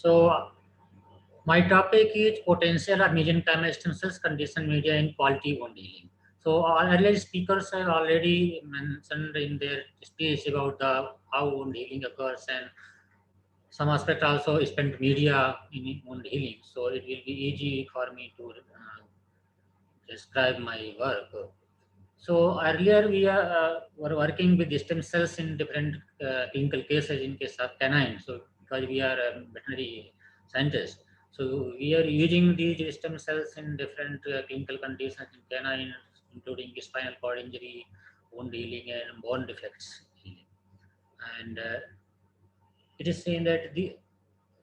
So my topic is potential of mesenchymal stem cells condition media in quality wound healing. So earlier speakers have already mentioned in their speech about the how wound healing occurs, and some aspect also spent media in wound healing. So it will be easy for me to describe my work. So earlier we were working with stem cells in different clinical cases in case of canine. So because we are veterinary scientists, so we are using these stem cells in different clinical conditions in canine, including spinal cord injury, wound healing, and bone defects healing. And it is saying that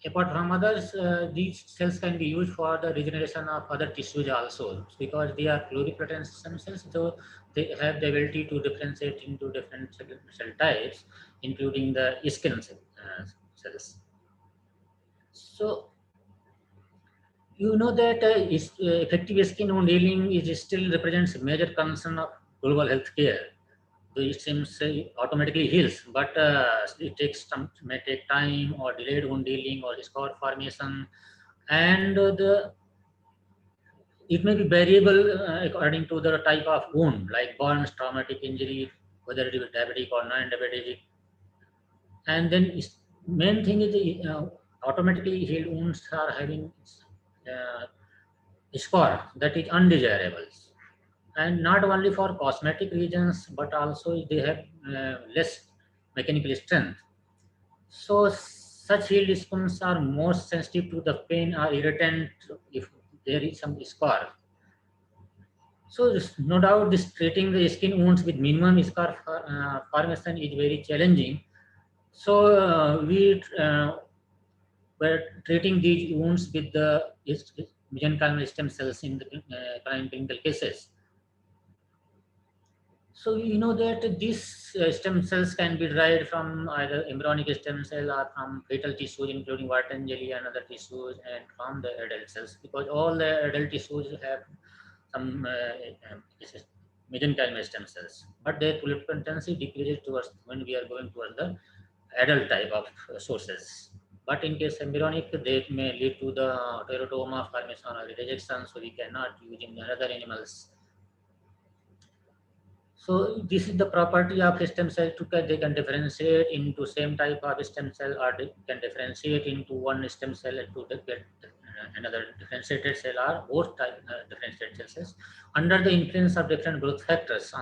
apart from others, these cells can be used for the regeneration of other tissues also, because they are pluripotent stem cells, so they have the ability to differentiate into different cell types, including the skin cells. So you know that effective skin wound healing is still represents a major concern of global health care. It seems automatically heals, but it may take time or delayed wound healing or scar formation, and it may be variable according to the type of wound, like burns, traumatic injury, whether it is diabetic or non-diabetic. And then main thing is automatically healed wounds are having uh, scar that is undesirable, and not only for cosmetic reasons, but also they have less mechanical strength. So such healed skin are more sensitive to the pain or irritant if there is some scar. So no doubt this treating the skin wounds with minimum scar formation is very challenging. So we were treating these wounds with the mesenchymal stem cells in the clinical cases. So you know that these stem cells can be derived from either embryonic stem cell or from fetal tissues, including water and jelly and other tissues, and from the adult cells, because all the adult tissues have some mesenchymal stem cells, but their proliferation decreases towards when we are going towards the adult type of sources. But in case embryonic, they may lead to the teratoma formation or rejection, so we cannot use in other animals. So this is the property of stem cell. They can differentiate into same type of stem cell, or they can differentiate into one stem cell to get another differentiated cell, or both type differentiated cells under the influence of different growth factors.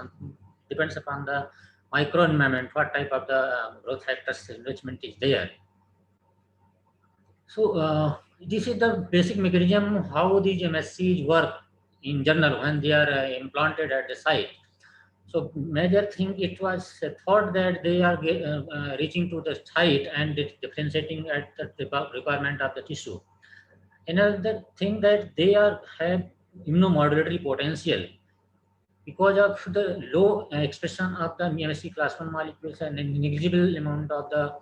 Depends upon the microenvironment, what type of the growth factors enrichment is there. So this is the basic mechanism how these MSCs work in general when they are implanted at the site. So major thing, it was thought that they are reaching to the site and differentiating at the requirement of the tissue. Another thing that they have immunomodulatory potential because of the low expression of the MSC class 1 molecules and a negligible amount of the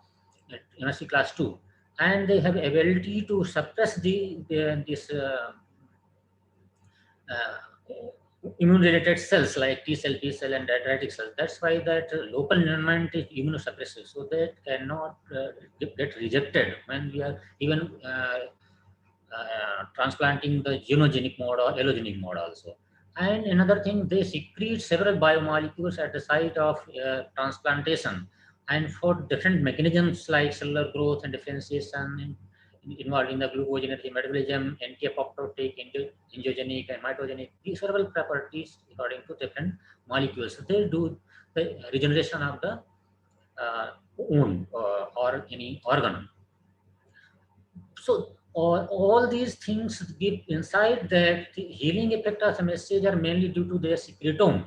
MSC class 2, and they have ability to suppress this immune related cells like T cell, B cell, and dendritic cells. That's why that local environment is immunosuppressive, so that cannot get rejected when we are even transplanting the genogenic mode or allogenic mode also. And another thing, they secrete several biomolecules at the site of transplantation, and for different mechanisms like cellular growth and differentiation involved in the glucogenesis metabolism, anti-apoptotic, angiogenic, and mitogenic. These several properties according to different molecules. So they do the regeneration of the wound or any organ. So all these things give insight that the healing effect of MSCs are mainly due to their secretome.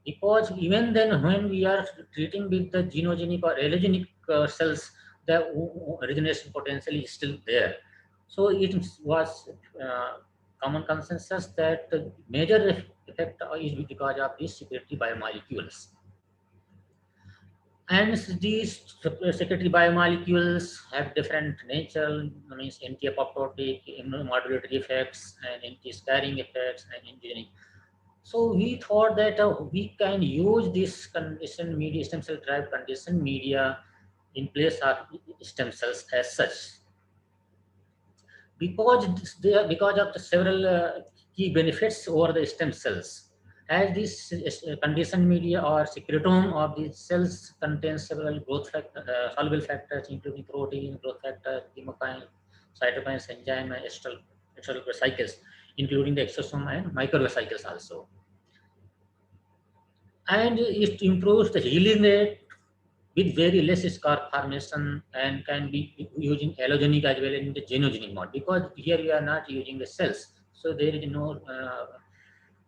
Because even then, when we are treating with the genogenic or allogenic cells, the regeneration potential is still there. So it was common consensus that the major effect is because of these secretory biomolecules. And these secretory biomolecules have different nature, means anti-apoptotic, immunomodulatory effects, and anti-scarring effects, and antigenic. So we thought that we can use this condition media, stem cell derived condition media in place of stem cells as such. Because of the several key benefits over the stem cells, as this conditioned media or secretome of these cells contains several soluble factors, including protein, growth factor, chemokine, cytokines, enzyme, and extracellular vesicles, including the exosome and microvesicles also. And it improves the healing rate with very less scar formation and can be using allogenic as well in the genogenic mode, because here we are not using the cells, so there is no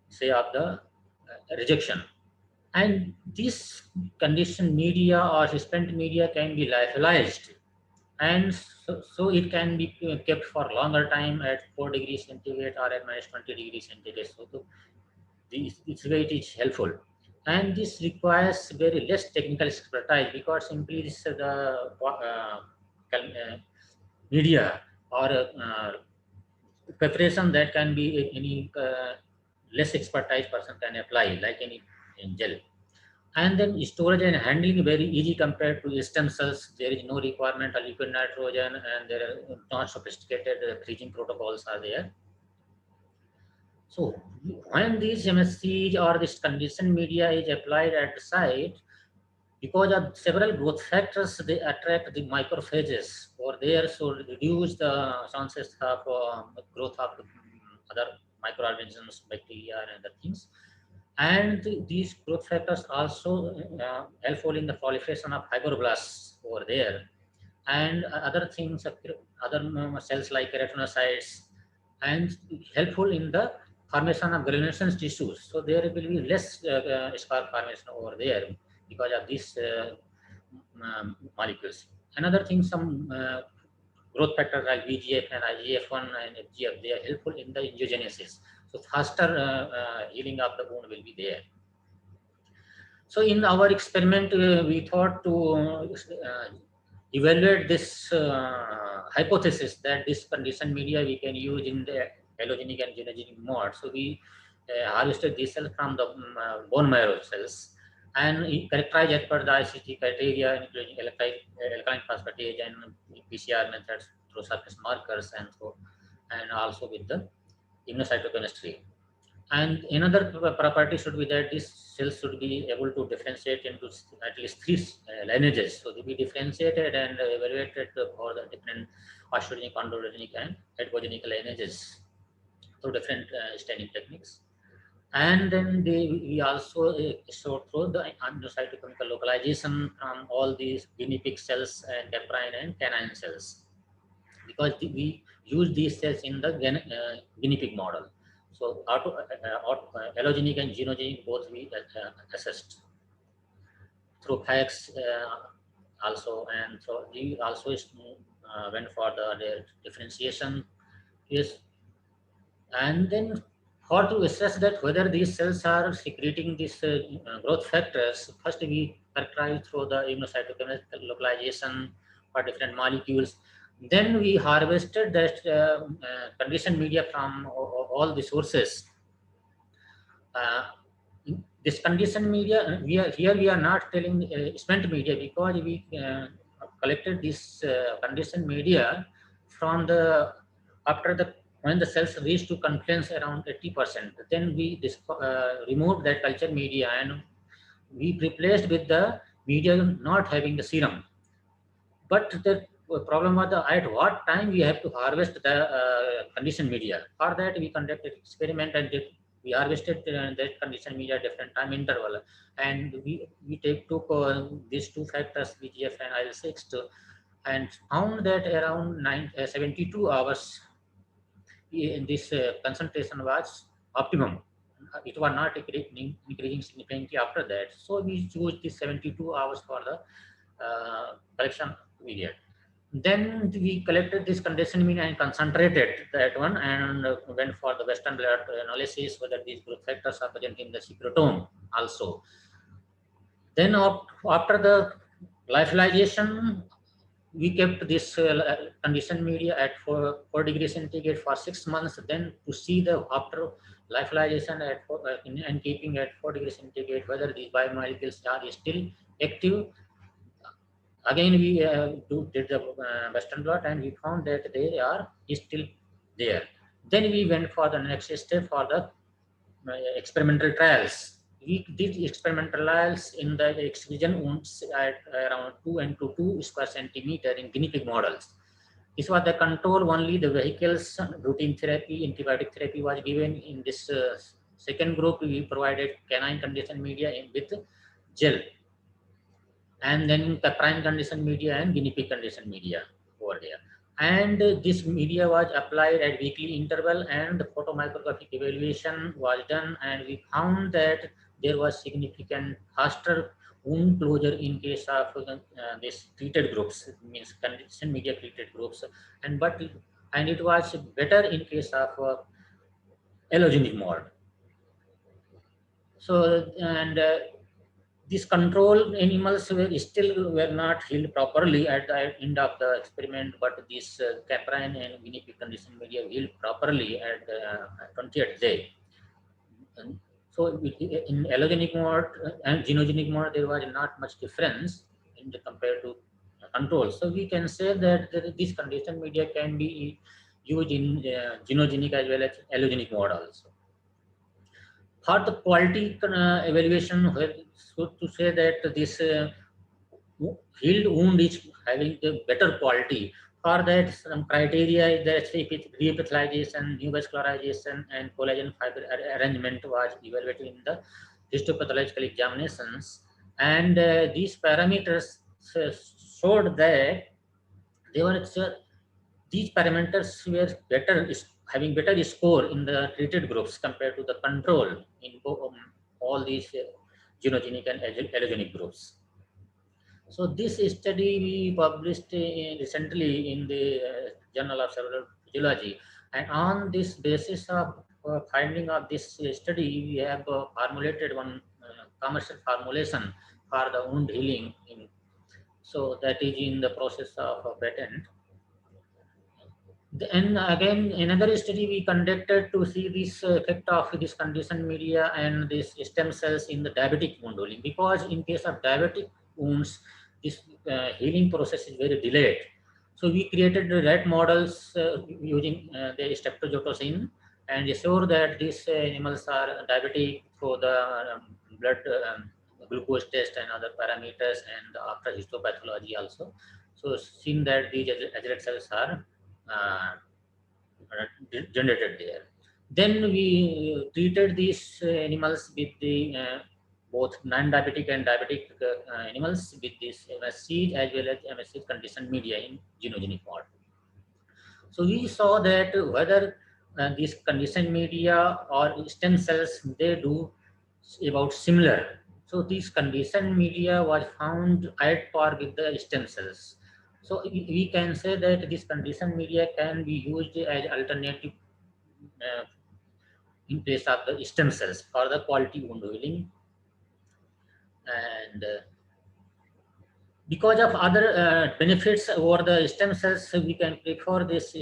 say of the rejection. And this conditioned media or suspended media can be lyophilized, and so it can be kept for longer time at 4 degrees centigrade or at minus 20 degrees centigrade. So this way it is helpful, and this requires very less technical expertise, because simply this media or preparation that can be any less expertise person can apply, like any in gel. And then storage and handling very easy compared to stem cells. There is no requirement of liquid nitrogen, and there are not sophisticated freezing protocols are there. So when these MSCs or this conditioned media is applied at the site, because of several growth factors, they attract the macrophages over there, so reduce the chances of growth of other microorganisms, bacteria, and other things. And these growth factors also helpful in the proliferation of fibroblasts over there, and other things, other cells like keratinocytes, and helpful in the formation of granulation tissues. So there will be less scar formation over there because of these molecules. Another thing, some growth factors like VGF and IGF-1 and FGF, they are helpful in the angiogenesis. So faster healing of the wound will be there. So in our experiment, we thought to evaluate this hypothesis that this conditioned media we can use in the allogenic and genogenic mode. So we harvested these cells from the bone marrow cells and characterized as per the ICT criteria, including alkaline phosphatase and PCR methods through surface markers and also with the immunocytochemistry. And another property should be that these cells should be able to differentiate into at least 3 lineages. So they be differentiated and evaluated for the different osteogenic, chondrogenic, and heterogenic lineages through different staining techniques. And then we also show through the cytochemical localization from all these guinea pig cells and caprine and canine cells, because we use these cells in the guinea pig model. So allogenic and genogenic both we assessed through FACS also, and so we also went for the differentiation. Yes, and then for to assess that whether these cells are secreting these growth factors, first we characterize through the immunocytochemical localization for different molecules. Then we harvested that conditioned media from all the sources. This conditioned media, we are not telling spent media, because we collected this conditioned media from the after the when the cells reach to confluence around 80%. Then we removed that culture media and we replaced with the media not having the serum. But the problem was at what time we have to harvest the conditioned media. For that, we conducted experiment and we harvested that conditioned media different time interval, and we took these two factors, VGF and IL-6, and found that around 72 hours this concentration was optimum. It was not increasing significantly after that. So we chose this 72 hours for the collection period. Then we collected this conditioned media and concentrated that one, and went for the Western blot analysis whether these growth factors are present in the secretome also. Then after the lyophilization, we kept this conditioned media at 4 degrees centigrade for 6 months. Then to see the after lyophilization at and keeping at 4 degrees centigrade whether these biomolecules are still active again we did the Western blot, and we found that they are still there. Then we went for the next step for the experimental trials. We did experimental trials in the excision wounds at around 2 and to 2 square centimeter in guinea pig models. This was the control only. The vehicles routine therapy, antibiotic therapy was given. In this second group, we provided canine condition media with gel, and then the prime condition media and guinea pig condition media over there. And this media was applied at weekly interval, and the photomicroscopic evaluation was done, and we found that there was significant faster wound closure in case of this treated groups, means condition media treated groups, and it was better in case of allogenic mode. So, and these control animals were not healed properly at the end of the experiment, but this caprine and guinea pig condition media healed properly at the 20th day. And so in allogenic mode and genogenic mode, there was not much difference in the compared to control. So we can say that this condition media can be used in genogenic as well as allogenic mode also. For the quality evaluation, so to say that this healed wound is having a better quality. For that, some criteria is that reepithelialization, neovascularization, and collagen fiber arrangement was evaluated in the histopathological examinations, and these parameters showed that they were these parameters were better, having better score in the treated groups compared to the control in all these genogenic and allogenic groups. So this study we published recently in the Journal of Cellular Physiology, and on this basis of finding of this study, we have formulated one commercial formulation for the wound healing. So that is in the process of patent. And again, another study we conducted to see this effect of this condition media and this stem cells in the diabetic wound healing, because in case of diabetic wounds, this healing process is very delayed. So we created the rat models using the streptozotocin, and assure that these animals are diabetic through the blood glucose test and other parameters, and after histopathology also. So seen that these aglet cells are generated there. Then we treated these animals with the both non-diabetic and diabetic animals with this MSC as well as MSC condition media in genogenic mode. So we saw that whether these condition media or stem cells, they do about similar. So this condition media was found at par with the stem cells. So we can say that this condition media can be used as alternative in place of the stem cells for the quality wound healing. And because of other benefits over the stem cells, we can prefer this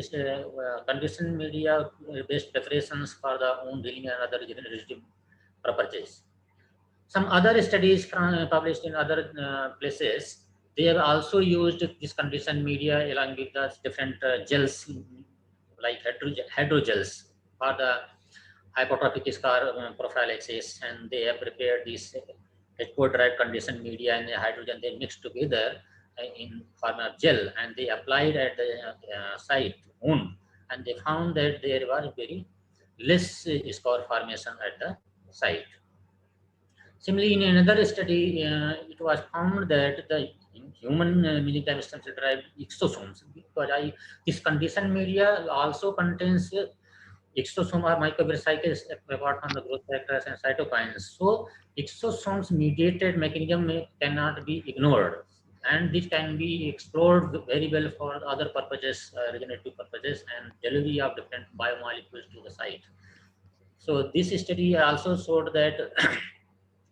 condition media based preparations for the wound healing and other regenerative purposes. Some other studies published in other places, they have also used this condition media along with the different gels like hydrogels for the hypertrophic scar prophylaxis, and they have prepared this HPO-derived condition media and hydrogen. They mixed together in form of gel, and they applied at the site wound, and they found that there was very less scar formation at the site. Similarly, in another study, it was found that the human mesenchymal stem cell derived exosomes, because this condition media also contains exosome or microbial apart from the growth factors and cytokines. So exosomes mediated mechanism cannot be ignored, and this can be explored very well for other purposes, regenerative purposes, and delivery of different biomolecules to the site. So this study also showed that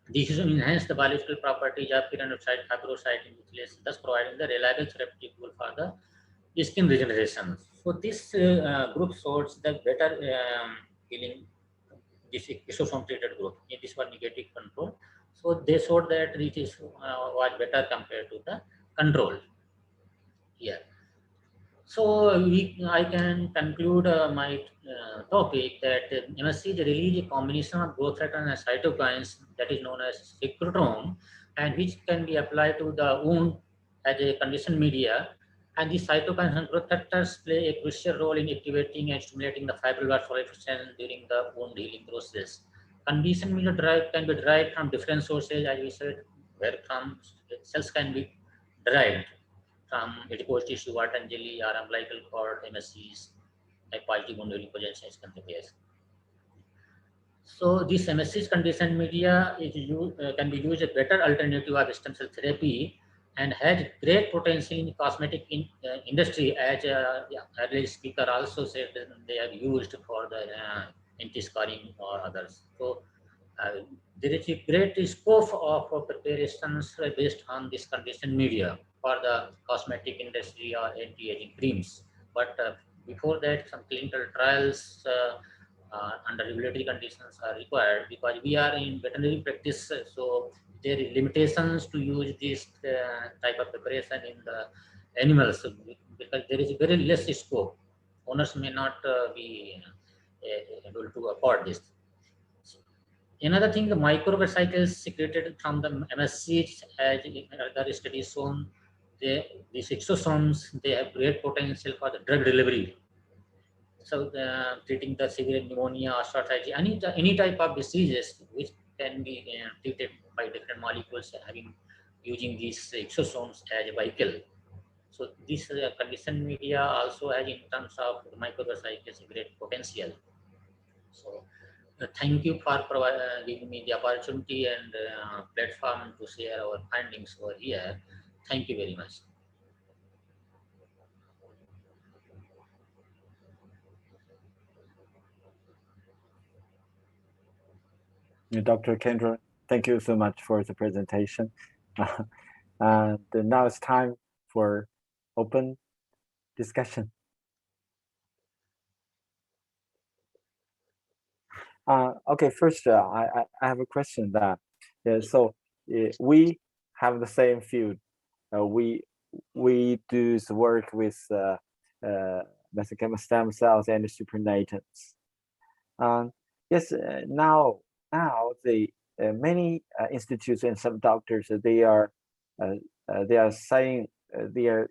these enhance the biological properties of keratinocyte, fibrocyte in nucleus, thus providing the reliable therapeutic tool for the skin regeneration. So this group shows the better healing, this exosome treated group. This was negative control. So they showed that it is was better compared to the control. Yeah. So I can conclude my topic that MSC is really a combination of growth factor and cytokines that is known as secretome, and which can be applied to the wound as a conditioned media. And these cytokines and growth factors play a crucial role in activating and stimulating the fibroblast proliferation during the wound healing process. Conditioned media can be derived from different sources, as we said, where from cells can be derived from adipose tissue, water jelly, or umbilical cord, MSCs, like positive bone representation can be case. So this MSC's conditioned media can be used as a better alternative of stem cell therapy and has great potential in cosmetic industry, as earlier speaker also said that they are used for the anti-scarring or others. So uh, there is a great scope of preparations based on this conditioned media for the cosmetic industry or anti-aging creams. But before that, some clinical trials under regulatory conditions are required because we are in veterinary practice, so there is limitations to use this type of preparation in the animals because there is very less scope. Owners may not be able to afford this. Another thing, the microcycles secreted from the MSCs, as in other studies shown, these exosomes, they have great potential for the drug delivery. So, treating the severe pneumonia, arthritis, any type of diseases which can be treated by different molecules having using these exosomes as a vehicle. So, this condition media also has, in terms of microcycles, great potential. So, thank you for giving me the opportunity and platform to share our findings over here. Thank you very much. Dr. Kendra, thank you so much for the presentation. And now it's time for open discussion. Okay, first, I have a question that, so we have the same field. We do the work with mesenchymal stem cells and supernatants. Yes, now the many institutes and some doctors they are saying they are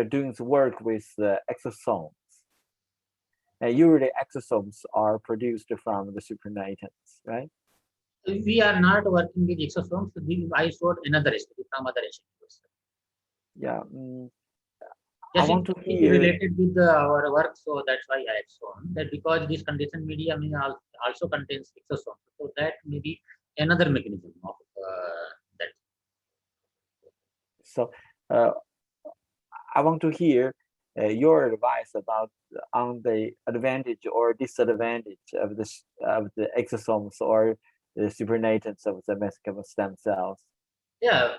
doing the work with exosomes. Usually exosomes are produced from the supernatants, right? We are not working with exosomes. I showed another study from other institutes. Yeah. I Yes, want to it hear. related with our work, so that's why I have shown that because this condition media also contains exosomes, so that may be another mechanism of that. So uh, I want to hear your advice about on the advantage or disadvantage of the exosomes or the supernatants of the mesenchymal stem cells. Yeah,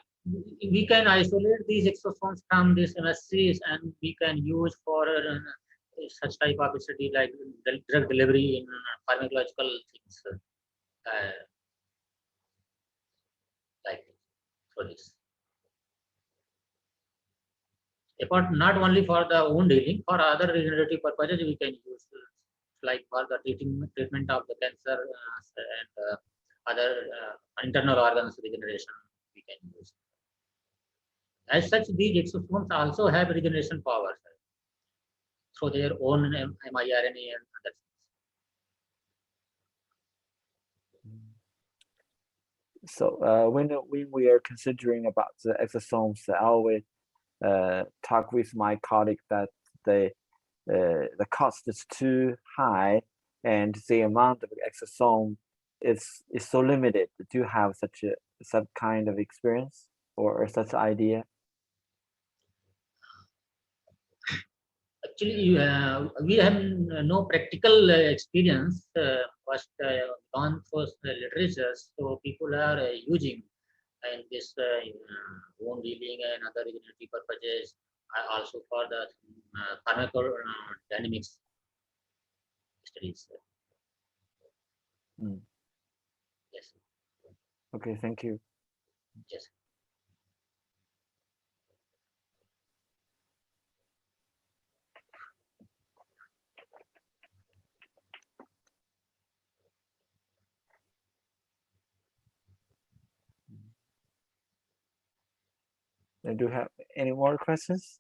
we can isolate these exosomes from these MSCs and we can use for such type of study like drug delivery in pharmacological things like for this. Apart, not only for the wound healing, for other regenerative purposes we can use like for the treatment of the cancer and other internal organs regeneration we can use. As such, these exosomes also have regeneration powers through their own miRNA and other things. So when we are considering about the exosomes, I always talk with my colleague that the cost is too high and the amount of exosome is so limited. Do you have such a some kind of experience or such idea? Actually, we have no practical experience, first gone through the literature, so people are using in this wound healing and other regenerative purposes, also for the pharmacodynamics studies. Mm. Yes, Okay, thank you. yes. Do you have any more questions?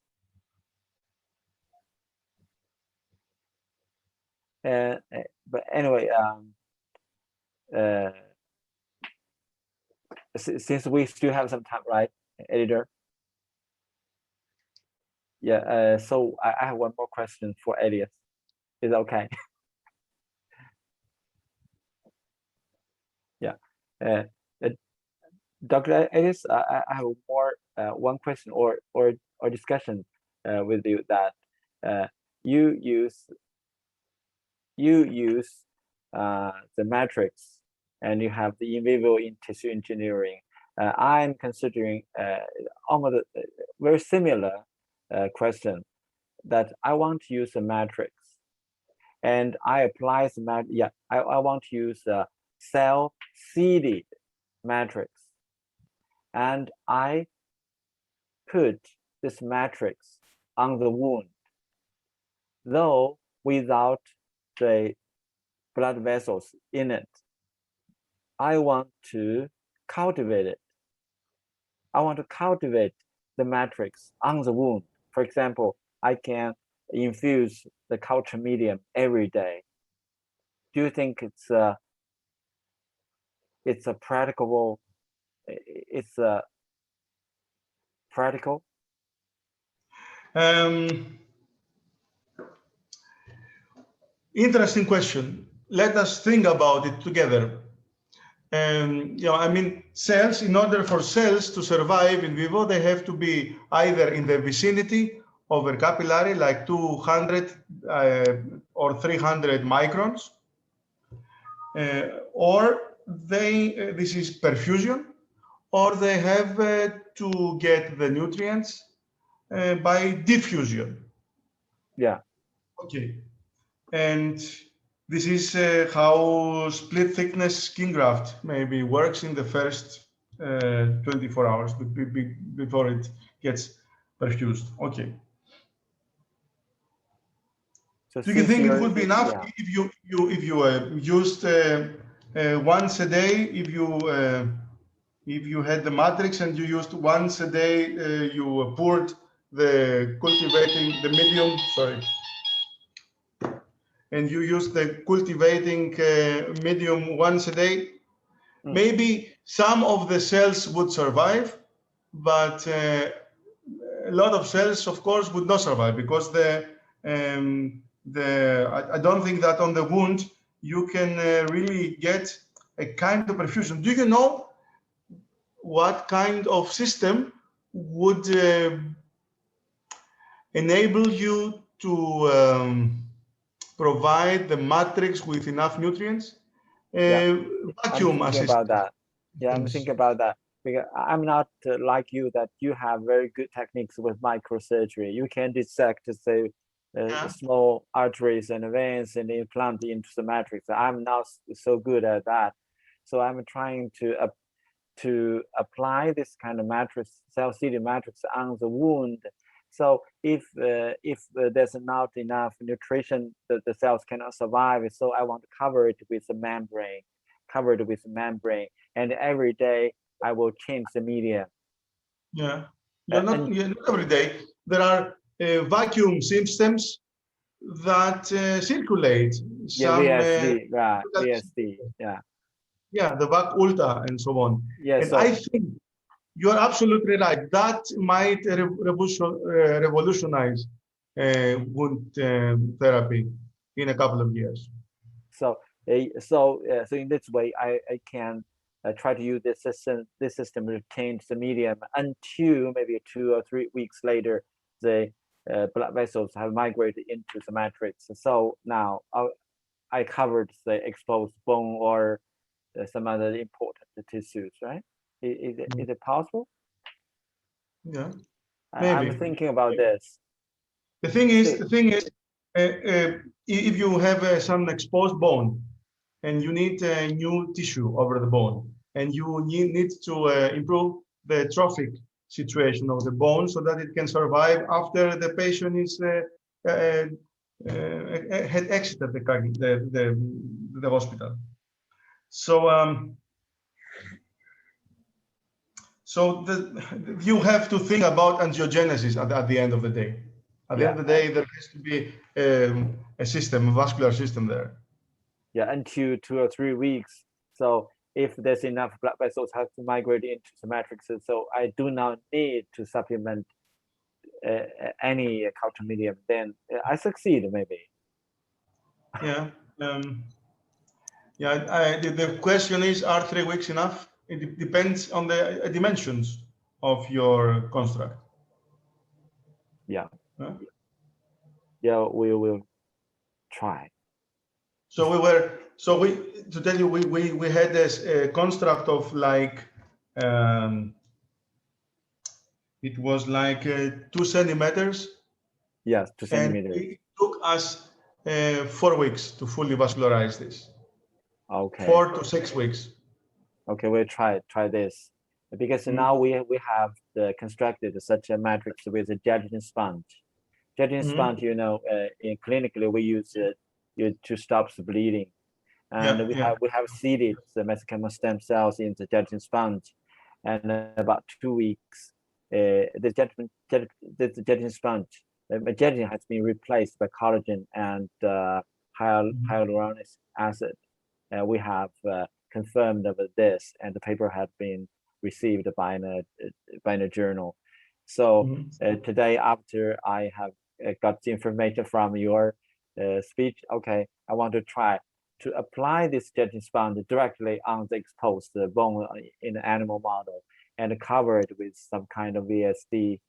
But anyway, since we still have some time, right, editor? Yeah. So I have one more question for Elias. Is that okay? Yeah. Uh, Dr. Elias, I have more one question or discussion with you that you use the matrix and you have the in vivo in tissue engineering. I'm considering almost a very similar question that I want to use a matrix and I apply the I want to use a cell seeded matrix and I put this matrix on the wound, though without the blood vessels in it. I want to cultivate it. I want to cultivate the matrix on the wound. For example, I can infuse the culture medium every day. Do you think it's a practicable? It's practical? Interesting question. Let us think about it together. I mean, cells, in order for cells to survive in vivo, they have to be either in the vicinity of a capillary, like 200 or 300 microns, or this is perfusion, or they have to get the nutrients by diffusion. Yeah. Okay. And this is how split thickness skin graft maybe works in the first 24 hours before it gets perfused. Okay. So Do you think it would be enough if you used once a day, if you had the matrix and you used once a day, you poured the cultivating the medium, sorry, and you use the cultivating medium once a day, maybe some of the cells would survive, but a lot of cells, of course, would not survive because I don't think that on the wound you can really get a kind of perfusion. Do you know what kind of system would enable you to provide the matrix with enough nutrients? Vacuum I'm thinking about that. Yeah, I'm thinking about that because I'm not like you that you have very good techniques with microsurgery. You can dissect, say, small arteries and veins and implant into the matrix. I'm not so good at that, so I'm trying to apply this kind of matrix, cell-seeded matrix on the wound. So if there's not enough nutrition, the cells cannot survive. So I want to cover it with a membrane, and every day I will change the medium. Yeah, not every day. There are vacuum systems that circulate. VSD, right? VSD, yeah. Yeah, the VAC Ultra and so on. Yeah, and I think you are absolutely right. That might revolutionize wound therapy in a couple of years. So in this way, I can try to use this system to change the medium until maybe 2 or 3 weeks later, the blood vessels have migrated into the matrix. So now I covered the exposed bone or some other important tissues, right? Is it possible? Yeah, maybe. I'm thinking about this. The thing is, if you have some exposed bone and you need a new tissue over the bone, and you need to improve the trophic situation of the bone so that it can survive after the patient is had exited the hospital. So So you have to think about angiogenesis at the end of the day. At the end of the day, there has to be a system, a vascular system there. Yeah, until 2 or 3 weeks. So if there's enough blood vessels have to migrate into the matrices, so I do not need to supplement any culture medium, then I succeed maybe. Yeah. The question is, are 3 weeks enough? It depends on the dimensions of your construct. Yeah. Huh? Yeah, we will try. So to tell you, we had this construct of like, it was like 2 centimeters. Yes, 2 And centimeters. it took us 4 weeks to fully vascularize this. Okay. 4 to 6 weeks. Okay, we'll try this. Because now we have constructed such a matrix with a gelatin sponge. Gelatin sponge, you know, in clinically we use it to stop the bleeding, and we have seeded the mesenchymal stem cells in the gelatin sponge, and about 2 weeks, the gelatin sponge, the gelatin has been replaced by collagen and hyaluronic acid. We have confirmed of this, and the paper had been received by a journal. So today, after I have got the information from your speech, okay, I want to try to apply this gelatin sponge directly on the exposed bone in the animal model and cover it with some kind of VSD,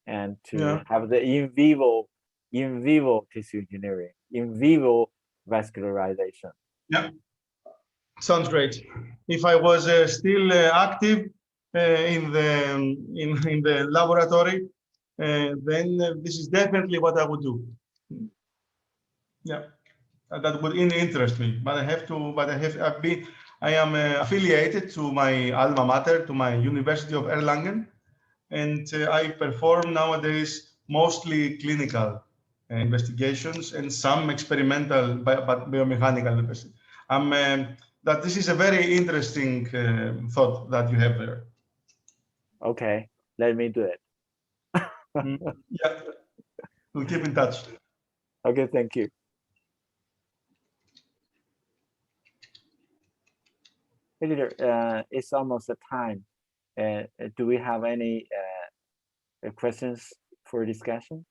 and to have the in vivo tissue engineering, in vivo vascularization. Yeah, sounds great. If I was still active in the laboratory, then this is definitely what I would do. Yeah, that would interest me. But I am affiliated to my alma mater, to my University of Erlangen, and I perform nowadays mostly clinical investigations and some experimental biomechanical investigations. That this is a very interesting thought that you have there. Okay, let me do it. Yeah, we'll keep in touch. Okay, thank you. Editor, it's almost the time. Do we have any questions for discussion?